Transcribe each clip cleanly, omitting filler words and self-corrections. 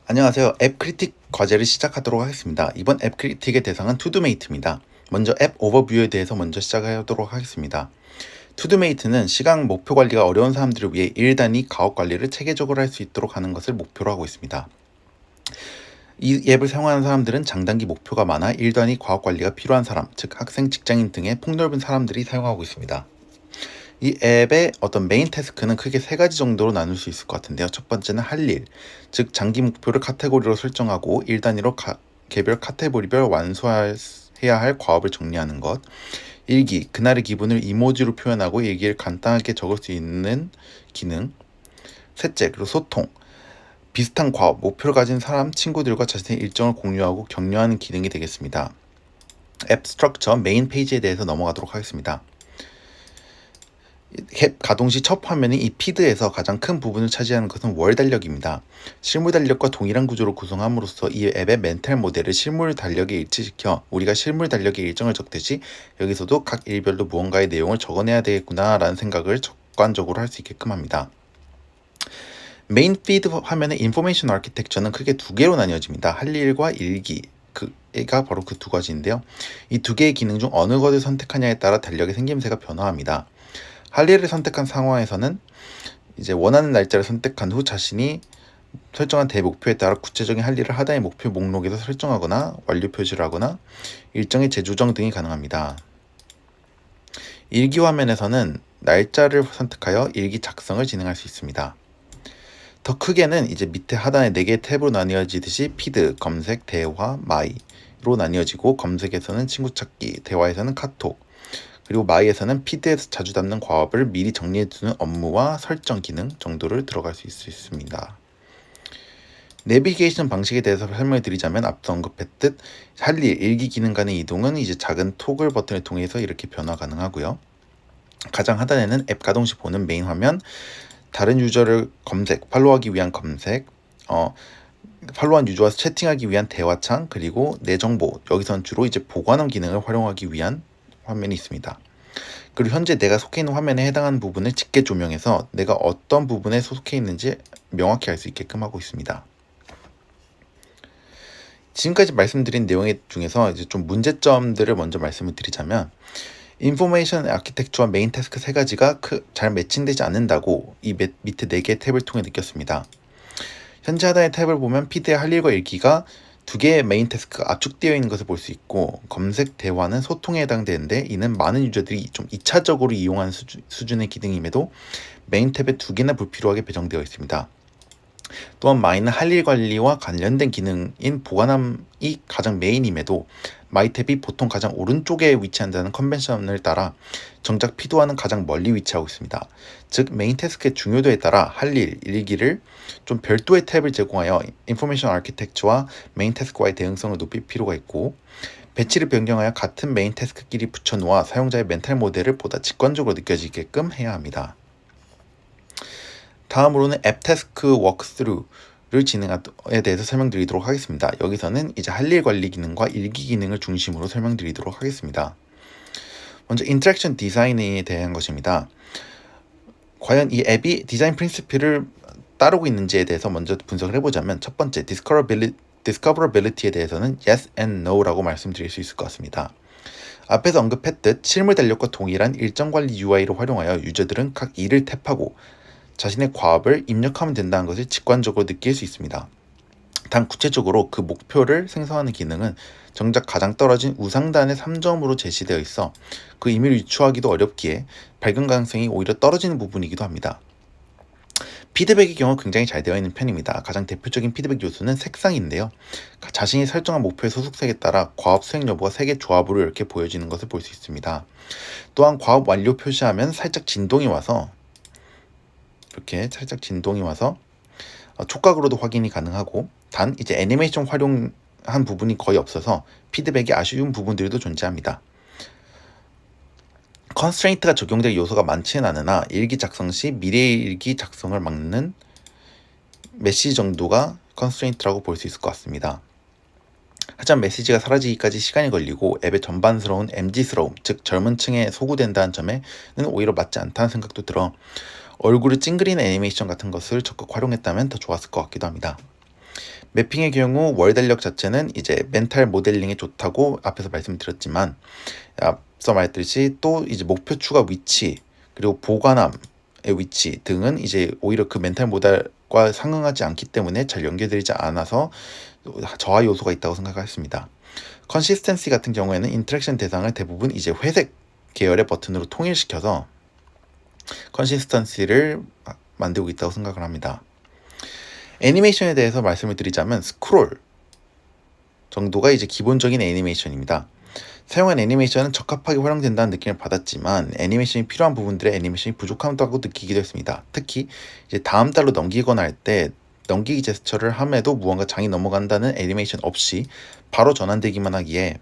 안녕하세요. 앱 크리틱 과제를 시작하도록 하겠습니다. 이번 앱 크리틱의 대상은 투두메이트입니다. 먼저 앱 오버뷰에 대해서 먼저 시작하도록 하겠습니다. 투두메이트는 시간 목표 관리가 어려운 사람들을 위해 일 단위 가업 관리를 체계적으로 할 수 있도록 하는 것을 목표로 하고 있습니다. 이 앱을 사용하는 사람들은 장단기 목표가 많아 일 단위 가업 관리가 필요한 사람, 즉 학생, 직장인 등의 폭넓은 사람들이 사용하고 있습니다. 이 앱의 어떤 메인 태스크는 크게 세 가지 정도로 나눌 수 있을 것 같은데요. 첫 번째는 할 일, 즉 장기 목표를 카테고리로 설정하고 일 단위로 개별 카테고리별 완수해야 할 과업을 정리하는 것. 일기, 그날의 기분을 이모지로 표현하고 일기를 간단하게 적을 수 있는 기능. 셋째, 그리고 소통. 비슷한 과업, 목표를 가진 사람, 친구들과 자신의 일정을 공유하고 격려하는 기능이 되겠습니다. 앱 스트럭처 메인 페이지에 대해서 넘어가도록 하겠습니다. 앱 가동 시 첫 화면인 이 피드에서 가장 큰 부분을 차지하는 것은 월 달력입니다. 실물 달력과 동일한 구조로 구성함으로써 이 앱의 멘탈 모델을 실물 달력에 일치시켜 우리가 실물 달력에 일정을 적듯이 여기서도 각 일별로 무언가의 내용을 적어내야 되겠구나 라는 생각을 적관적으로 할 수 있게끔 합니다. 메인 피드 화면의 인포메이션 아키텍처는 크게 두 개로 나뉘어집니다. 할 일과 일기. 가 바로 그 두 가지인데요. 이 두 개의 기능 중 어느 것을 선택하냐에 따라 달력의 생김새가 변화합니다. 할 일을 선택한 상황에서는 이제 원하는 날짜를 선택한 후 자신이 설정한 대목표에 따라 구체적인 할 일을 하나의 목표 목록에서 설정하거나 완료 표시를 하거나 일정의 재조정 등이 가능합니다. 일기 화면에서는 날짜를 선택하여 일기 작성을 진행할 수 있습니다. 더 크게는 이제 밑에 하단에 4개의 탭으로 나뉘어지듯이 피드, 검색, 대화, 마이로 나뉘어지고 검색에서는 친구 찾기, 대화에서는 카톡, 그리고 마이에서는 피드에서 자주 담는 과업을 미리 정리해두는 업무와 설정 기능 정도를 들어갈 수 있습니다. 내비게이션 방식에 대해서 설명을 드리자면 앞서 언급했듯 할 일, 일기 기능 간의 이동은 이제 작은 토글 버튼을 통해서 이렇게 변화 가능하고요. 가장 하단에는 앱 가동 시 보는 메인 화면, 다른 유저를 검색, 팔로우하기 위한 검색, 팔로우한 유저와 채팅하기 위한 대화창, 그리고 내 정보, 여기서는 주로 이제 보관함 기능을 활용하기 위한 화면이 있습니다. 그리고 현재 내가 속해 있는 화면에 해당하는 부분을 짙게 조명해서 내가 어떤 부분에 속해 있는지 명확히 알 수 있게끔 하고 있습니다. 지금까지 말씀드린 내용 중에서 이제 좀 문제점들을 먼저 말씀을 드리자면 인포메이션 아키텍처와 메인 태스크 세 가지가 잘 매칭되지 않는다고 이 밑에 4개의 탭을 통해 느꼈습니다. 현재 하단의 탭을 보면 피드의 할 일과 일기가 2개의 메인 태스크가 압축되어 있는 것을 볼 수 있고 검색, 대화는 소통에 해당되는데 이는 많은 유저들이 좀 2차적으로 이용하는 수준의 기능임에도 메인 탭에 2개나 불필요하게 배정되어 있습니다. 또한 마이는 할 일 관리와 관련된 기능인 보관함이 가장 메인임에도 마이 탭이 보통 가장 오른쪽에 위치한다는 컨벤션을 따라 정작 피드와는 가장 멀리 위치하고 있습니다. 즉 메인 태스크의 중요도에 따라 할 일, 일기를 좀 별도의 탭을 제공하여 인포메이션 아키텍처와 메인 태스크와의 대응성을 높일 필요가 있고 배치를 변경하여 같은 메인 태스크끼리 붙여놓아 사용자의 멘탈 모델을 보다 직관적으로 느껴지게끔 해야 합니다. 다음으로는 앱 태스크 워크스루를 진행에 대해서 설명드리도록 하겠습니다. 여기서는 이제 할 일 관리 기능과 일기 기능을 중심으로 설명드리도록 하겠습니다. 먼저 인터랙션 디자인에 대한 것입니다. 과연 이 앱이 디자인 프린시플을 따르고 있는지에 대해서 먼저 분석을 해보자면 첫 번째, 디스커버러빌리티에 대해서는 yes and no라고 말씀드릴 수 있을 것 같습니다. 앞에서 언급했듯 실물 달력과 동일한 일정 관리 UI를 활용하여 유저들은 각 일을 탭하고 자신의 과업을 입력하면 된다는 것을 직관적으로 느낄 수 있습니다. 단 구체적으로 그 목표를 생성하는 기능은 정작 가장 떨어진 우상단의 3점으로 제시되어 있어 그 의미를 유추하기도 어렵기에 발견 가능성이 오히려 떨어지는 부분이기도 합니다. 피드백의 경우 굉장히 잘 되어 있는 편입니다. 가장 대표적인 피드백 요소는 색상인데요. 자신이 설정한 목표의 소속색에 따라 과업 수행 여부가 색의 조합으로 이렇게 보여지는 것을 볼 수 있습니다. 또한 과업 완료 표시하면 살짝 진동이 와서 촉각으로도 확인이 가능하고 단 이제 애니메이션 활용한 부분이 거의 없어서 피드백이 아쉬운 부분들도 존재합니다. 컨스트레인트가 적용될 요소가 많지는 않으나 일기 작성 시 미래의 일기 작성을 막는 메시지 정도가 컨스트레인트라고 볼 수 있을 것 같습니다. 하지만 메시지가 사라지기까지 시간이 걸리고 앱의 전반스러운 MZ스러움, 즉 젊은 층에 소구된다는 점에는 오히려 맞지 않다는 생각도 들어 얼굴을 찡그리는 애니메이션 같은 것을 적극 활용했다면 더 좋았을 것 같기도 합니다. 매핑의 경우 월 달력 자체는 이제 멘탈 모델링에 좋다고 앞에서 말씀드렸지만, 앞서 말했듯이 또 이제 목표 추가 위치 그리고 보관함의 위치 등은 이제 오히려 그 멘탈 모델과 상응하지 않기 때문에 잘 연결되지 않아서 저하 요소가 있다고 생각했습니다. 컨시스텐시 같은 경우에는 인터랙션 대상을 대부분 이제 회색 계열의 버튼으로 통일시켜서 컨시스턴시를 만들고 있다고 생각을 합니다. 애니메이션에 대해서 말씀을 드리자면 스크롤 정도가 이제 기본적인 애니메이션입니다. 사용한 애니메이션은 적합하게 활용된다는 느낌을 받았지만 애니메이션이 필요한 부분들의 애니메이션이 부족하다고 느끼기도 했습니다. 특히 이제 다음 달로 넘기거나 할 때 넘기기 제스처를 함에도 무언가 장이 넘어간다는 애니메이션 없이 바로 전환되기만 하기에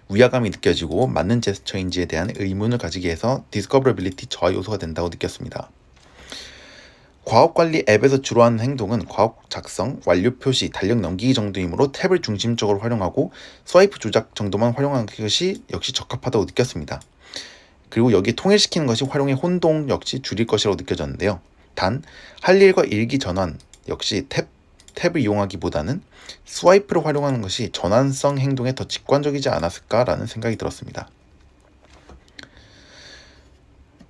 위화감이 느껴지고 맞는 제스처인지에 대한 의문을 가지게 해서 디스커버러빌리티 저하 요소가 된다고 느꼈습니다. 과업관리 앱에서 주로 하는 행동은 과업 작성, 완료 표시, 달력 넘기기 정도이므로 탭을 중심적으로 활용하고 스와이프 조작 정도만 활용하는 것이 역시 적합하다고 느꼈습니다. 그리고 여기 통일시키는 것이 활용의 혼동 역시 줄일 것이라고 느껴졌는데요. 단, 할 일과 일기 전환 역시 탭을 이용하기보다는 스와이프를 활용하는 것이 전환성 행동에 더 직관적이지 않았을까라는 생각이 들었습니다.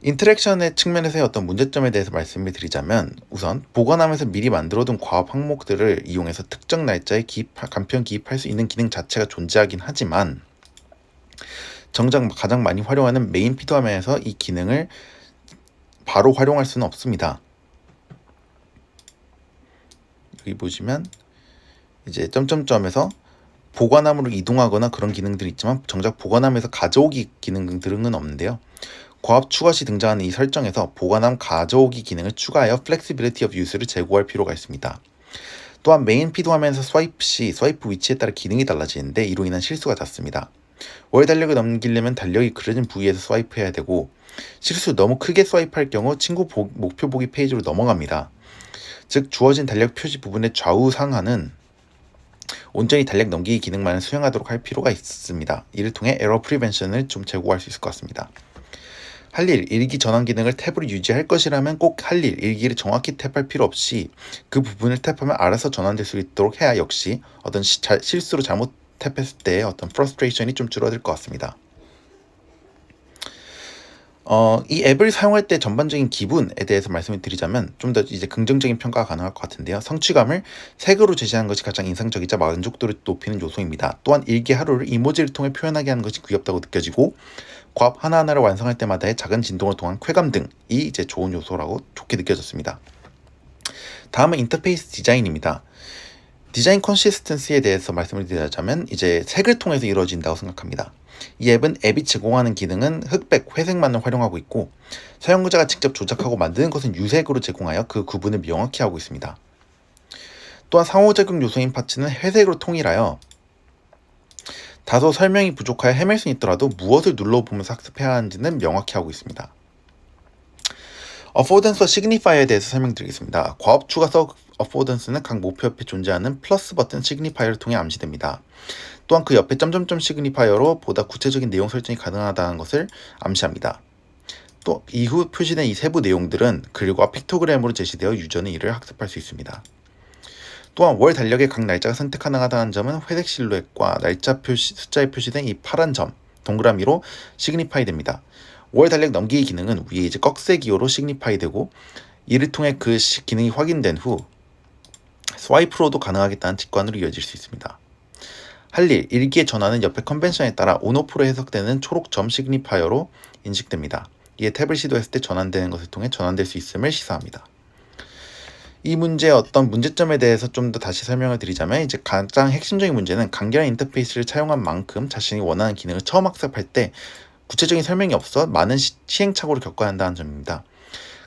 인터랙션의 측면에서의 어떤 문제점에 대해서 말씀을 드리자면, 우선 보관함에서 미리 만들어둔 과업 항목들을 이용해서 특정 날짜에 간편 기입할 수 있는 기능 자체가 존재하긴 하지만 정작 가장 많이 활용하는 메인 피드 화면에서 이 기능을 바로 활용할 수는 없습니다. 여기 보시면 이제 점점점에서 보관함으로 이동하거나 그런 기능들이 있지만 정작 보관함에서 가져오기 기능들은 없는데요. 과업 추가 시 등장하는 이 설정에서 보관함 가져오기 기능을 추가하여 플렉시빌리티 오브 유스를 제고할 필요가 있습니다. 또한 메인 피드 화면에서 스와이프 시 스와이프 위치에 따라 기능이 달라지는데 이로 인한 실수가 잦습니다. 월 달력을 넘기려면 달력이 그려진 부위에서 스와이프해야 되고, 실수 너무 크게 스와이프할 경우 목표 보기 페이지로 넘어갑니다. 즉 주어진 달력 표시 부분의 좌우 상하는 온전히 달력 넘기기 기능만을 수행하도록 할 필요가 있습니다. 이를 통해 에러 프리벤션을 좀 제고할 수 있을 것 같습니다. 할 일, 일기 전환 기능을 탭으로 유지할 것이라면 꼭 할 일, 일기를 정확히 탭할 필요 없이 그 부분을 탭하면 알아서 전환될 수 있도록 해야 역시 어떤 실수로 잘못 탭했을 때 어떤 프러스트레이션이 좀 줄어들 것 같습니다. 이 앱을 사용할 때 전반적인 기분에 대해서 말씀을 드리자면 좀 더 이제 긍정적인 평가가 가능할 것 같은데요. 성취감을 색으로 제시하는 것이 가장 인상적이자 만족도를 높이는 요소입니다. 또한 일기 하루를 이모지를 통해 표현하게 하는 것이 귀엽다고 느껴지고, 과업 하나하나를 완성할 때마다의 작은 진동을 통한 쾌감 등이 이제 좋은 요소라고 좋게 느껴졌습니다. 다음은 인터페이스 디자인입니다. 디자인 컨시스턴시에 대해서 말씀을 드리자면 이제 색을 통해서 이루어진다고 생각합니다. 이 앱은 앱이 제공하는 기능은 흑백, 회색만을 활용하고 있고, 사용자가 직접 조작하고 만드는 것은 유색으로 제공하여 그 구분을 명확히 하고 있습니다. 또한 상호작용 요소인 파츠는 회색으로 통일하여 다소 설명이 부족하여 헤맬 수 있더라도 무엇을 눌러보면서 학습해야 하는지는 명확히 하고 있습니다. 어포던스와 시그니파이어에 대해서 설명드리겠습니다. 과업 추가서 어포던스는 각 목표 옆에 존재하는 플러스 버튼 시그니파이어를 통해 암시됩니다. 또한 그 옆에 점점점 시그니파이어로 보다 구체적인 내용 설정이 가능하다는 것을 암시합니다. 또 이후 표시된 이 세부 내용들은 글과 픽토그램으로 제시되어 유저는 이를 학습할 수 있습니다. 또한 월 달력의 각 날짜가 선택 가능하다는 점은 회색 실루엣과 날짜 숫자에 표시된 이 파란 점, 동그라미로 시그니파이 됩니다. 월 달력 넘기기 기능은 위에 이제 꺽쇠 기호로 시그니파이 되고, 이를 통해 그 기능이 확인된 후 스와이프로도 가능하겠다는 직관으로 이어질 수 있습니다. 할 일, 일기의 전환은 옆에 컨벤션에 따라 온오프로 해석되는 초록 점 시그니파이어로 인식됩니다. 이에 탭을 시도했을 때 전환되는 것을 통해 전환될 수 있음을 시사합니다. 이 문제의 어떤 문제점에 대해서 좀 더 다시 설명을 드리자면, 이제 가장 핵심적인 문제는 간결한 인터페이스를 차용한 만큼 자신이 원하는 기능을 처음 학습할 때 구체적인 설명이 없어 많은 시행착오를 겪어야 한다는 점입니다.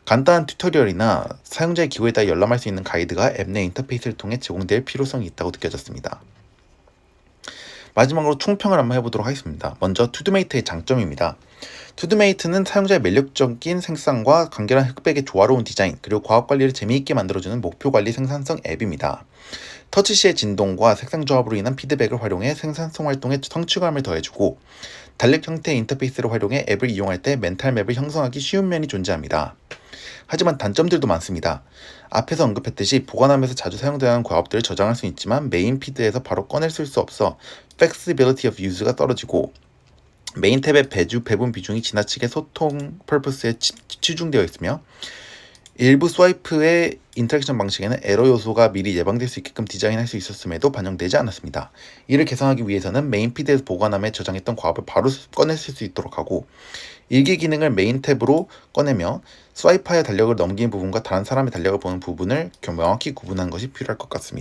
간단한 튜토리얼이나 사용자의 기호에 따라 열람할 수 있는 가이드가 앱 내 인터페이스를 통해 제공될 필요성이 있다고 느껴졌습니다. 마지막으로 총평을 한번 해보도록 하겠습니다. 먼저 투두메이트의 장점입니다. 투두메이트는 사용자의 매력적인 색상과 간결한 흑백의 조화로운 디자인, 그리고 과업 관리를 재미있게 만들어주는 목표 관리 생산성 앱입니다. 터치 시의 진동과 색상 조합으로 인한 피드백을 활용해 생산성 활동에 성취감을 더해주고, 달력 형태의 인터페이스를 활용해 앱을 이용할 때 멘탈 맵을 형성하기 쉬운 면이 존재합니다. 하지만 단점들도 많습니다. 앞에서 언급했듯이 보관함에서 자주 사용되는 과업들을 저장할 수 있지만 메인 피드에서 바로 꺼내 쓸 수 없어 flexibility of use가 떨어지고 메인 탭의 배분 비중이 지나치게 소통 퍼포스에 치중되어 있으며 일부 스와이프의 인터랙션 방식에는 에러 요소가 미리 예방될 수 있게끔 디자인할 수 있었음에도 반영되지 않았습니다. 이를 개선하기 위해서는 메인 피드에서 보관함에 저장했던 과업을 바로 꺼냈을 수 있도록 하고 일기 기능을 메인 탭으로 꺼내며 스와이프하여 달력을 넘긴 부분과 다른 사람의 달력을 보는 부분을 명확히 구분하는 것이 필요할 것 같습니다.